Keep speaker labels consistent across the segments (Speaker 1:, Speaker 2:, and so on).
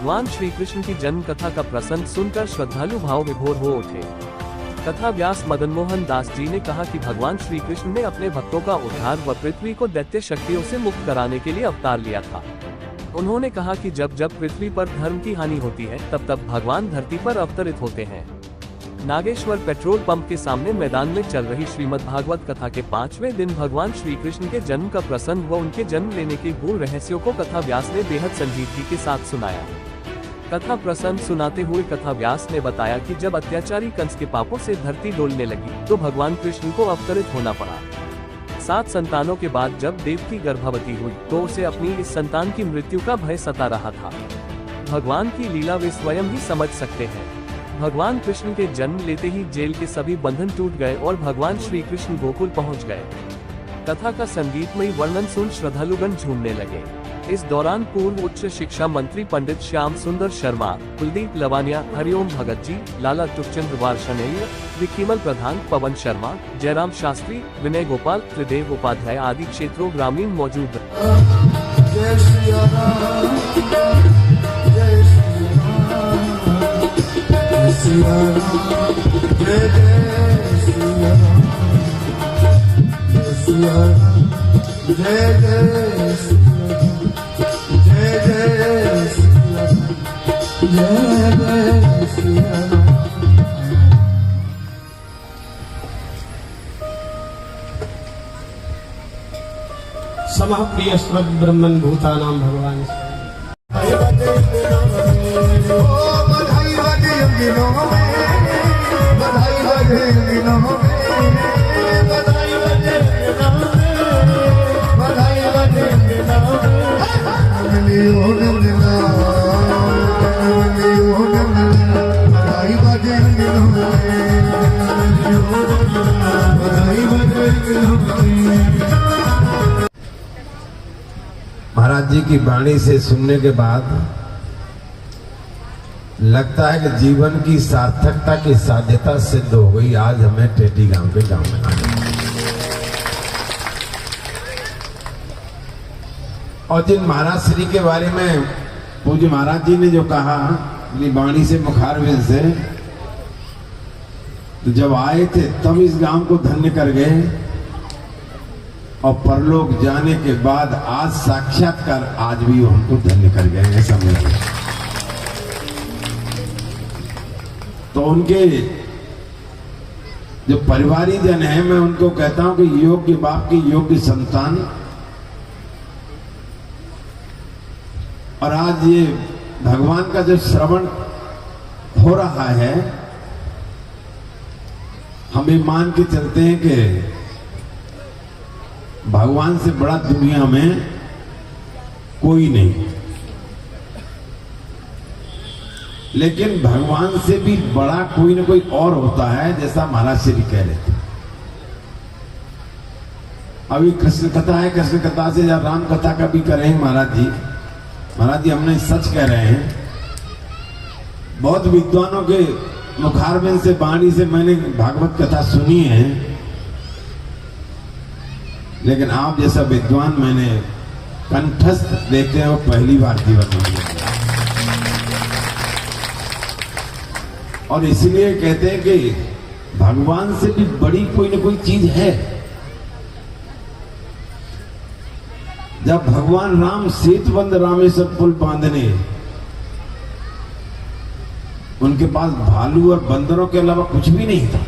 Speaker 1: भगवान श्री कृष्ण की जन्म कथा का प्रसंग सुनकर श्रद्धालु भाव विभोर हो उठे। कथा व्यास मदन मोहन दास जी ने कहा कि भगवान श्री कृष्ण ने अपने भक्तों का उद्धार व पृथ्वी को दैत्य शक्तियों से मुक्त कराने के लिए अवतार लिया था। उन्होंने कहा कि जब जब पृथ्वी पर धर्म की हानि होती है तब तब भगवान धरती पर अवतरित होते हैं। नागेश्वर पेट्रोल पंप के सामने मैदान में चल रही श्रीमद् भागवत कथा के 5वें दिन भगवान श्री कृष्ण के जन्म का प्रसंग व उनके जन्म लेने के गूढ़ रहस्यों को कथा व्यास ने बेहद संजीदगी के साथ सुनाया। कथा प्रसंग सुनाते हुए कथा व्यास ने बताया कि जब अत्याचारी कंस के पापों से धरती डोलने लगी तो भगवान कृष्ण को अवतरित होना पड़ा। 7 संतानों के बाद जब देवकी गर्भवती हुई तो उसे अपनी इस संतान की मृत्यु का भय सता रहा था। भगवान की लीला वे स्वयं ही समझ सकते हैं। भगवान कृष्ण के जन्म लेते ही जेल के सभी बंधन टूट गए और भगवान श्री कृष्ण गोकुल पहुंच गए। कथा का संगीतमय वर्णन सुन श्रद्धालुगण झूमने लगे। इस दौरान पूर्व उच्च शिक्षा मंत्री पंडित श्याम सुंदर शर्मा, कुलदीप लवानिया, हरिओम भगत जी, लाला टुकचंद वार्षणेय, विकीमल प्रधान, पवन शर्मा, जयराम शास्त्री, विनय गोपाल, त्रिदेव उपाध्याय आदि क्षेत्रों ग्रामीण मौजूद।
Speaker 2: समः प्रिय ब्रह्मन् भूतानां भगवान्।
Speaker 3: महाराज जी की वाणी से सुनने के बाद लगता है कि जीवन की सार्थकता की साध्यता सिद्ध हो गई। आज हमें टेटी गांव के गांव में आना और जिन महाराज श्री के बारे में पूज्य महाराज जी ने जो कहा वाणी से मुखारविंद से, तो जब आए थे तब इस गांव को धन्य कर गए और परलोक जाने के बाद आज साक्षात्कार आज भी हमको धन्य कर गए। ऐसा मेरा तो उनके जो परिवारी जन है, मैं उनको कहता हूं कि योग्य बाप की योग्य संतान। और आज ये भगवान का जो श्रवण हो रहा है, हम ये मान के चलते हैं कि भगवान से बड़ा दुनिया में कोई नहीं, लेकिन भगवान से भी बड़ा कोई ना कोई और होता है, जैसा महाराज श्री कह रहे थे। अभी कृष्ण कथा है, कृष्ण कथा से या राम कथा का भी करें महाराज जी। महाराज जी हमने सच कह रहे हैं, बहुत विद्वानों के मुखारबिंद से वाणी से मैंने भागवत कथा सुनी है, लेकिन आप जैसा विद्वान मैंने कंठस्थ देखे हैं वो पहली बार जीवन में। और इसलिए कहते हैं कि भगवान से भी बड़ी कोई ना कोई चीज है। जब भगवान राम सेतुबंध रामेश्वर पुल बांधने, उनके पास भालू और बंदरों के अलावा कुछ भी नहीं था,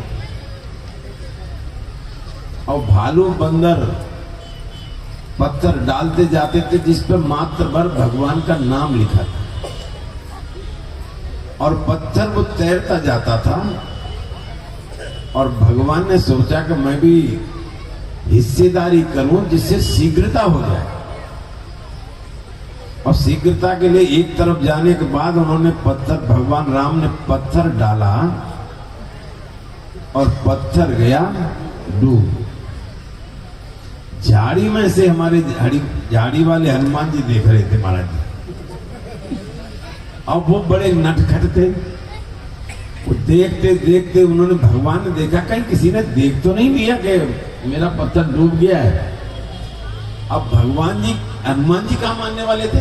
Speaker 3: और भालू बंदर पत्थर डालते जाते थे जिस पर मात्र भर भगवान का नाम लिखा था, और पत्थर वो तैरता जाता था। और भगवान ने सोचा कि मैं भी हिस्सेदारी करूं जिससे शीघ्रता हो जाए। और शीघ्रता के लिए एक तरफ जाने के बाद उन्होंने पत्थर, भगवान राम ने पत्थर डाला और पत्थर गया डूब। झाड़ी में से हमारे झाड़ी वाले हनुमान जी देख रहे थे महाराज जी। अब वो बड़े नटखट थे, वो देखते देखते उन्होंने, भगवान ने देखा कहीं किसी ने देख तो नहीं लिया कि मेरा पत्थर डूब गया है। अब भगवान जी हनुमान जी कहाँ मानने वाले थे,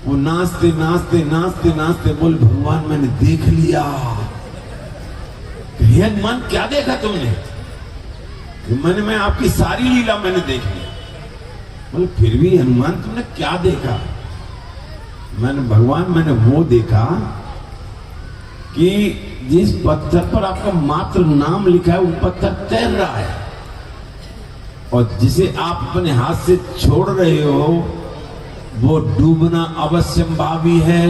Speaker 3: वो नाचते नाचते नाचते नाचते बोले भगवान मैंने देख लिया। हे हनुमान क्या देखा तुमने? मैं आपकी सारी लीला मैंने देख ली। बोले फिर भी हनुमान तुमने क्या देखा? मैंने वो देखा कि जिस पत्थर पर आपका मात्र नाम लिखा है वो पत्थर तैर रहा है, और जिसे आप अपने हाथ से छोड़ रहे हो वो डूबना अवश्यंभावी है।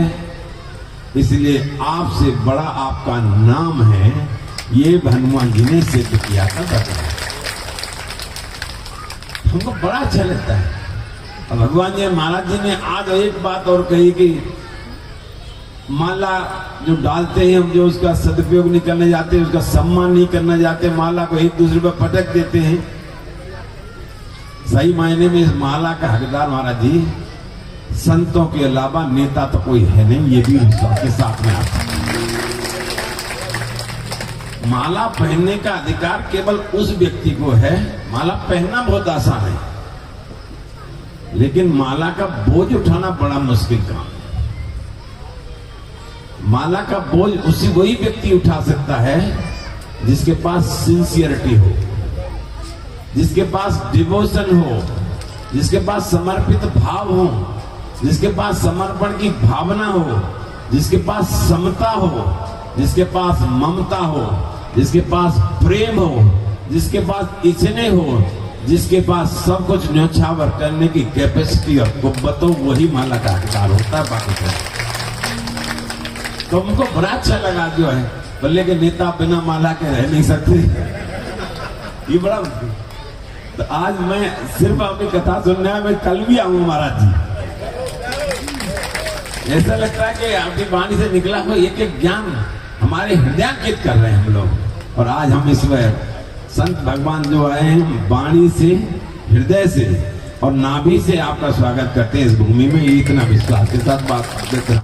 Speaker 3: इसलिए आपसे बड़ा आपका नाम है, ये हनुमान जी ने सिद्ध किया था। बताया हमको बड़ा अच्छा लगता है। अब भगवान जी महाराज जी ने आज एक बात और कही कि माला जो डालते हैं हम, जो उसका सदुपयोग नहीं करने जाते, उसका सम्मान नहीं करना जाते, माला को एक दूसरे पर पटक देते हैं। सही मायने में इस माला का हकदार महाराज जी संतों के अलावा नेता तो कोई है नहीं, ये भी के साथ में आता है। माला पहनने का अधिकार केवल उस व्यक्ति को है। माला पहनना बहुत आसान है, लेकिन माला का बोझ उठाना बड़ा मुश्किल काम है। माला का बोझ वही व्यक्ति उठा सकता है जिसके पास सिंसियरिटी हो, जिसके पास डिवोशन हो, जिसके पास समर्पित भाव हो, जिसके पास समर्पण की भावना हो, जिसके पास समता हो, जिसके पास ममता हो, जिसके पास प्रेम हो, जिसके पास इच्छने हो, जिसके पास सब कुछ न्यौछावर करने की कैपेसिटी और कुव्वत हो, वही माला का हकदार होता है। बाकी तो हमको बड़ा अच्छा लगा जो है, बोले के नेता बिना माला के रह नहीं सकते। ये बड़ा, तो आज मैं सिर्फ आपकी कथा सुनने आया, मैं कल भी आऊंगा महाराज जी। ऐसा लगता है कि आपकी वाणी से निकला हुआ एक एक ज्ञान हमारे हृदयांकित कर रहे हैं हम लोग। और आज हम इस संत भगवान जो आए हैं वाणी से, हृदय से और नाभि से आपका स्वागत करते हैं इस भूमि में। इतना विश्वास के साथ बात करते हैं।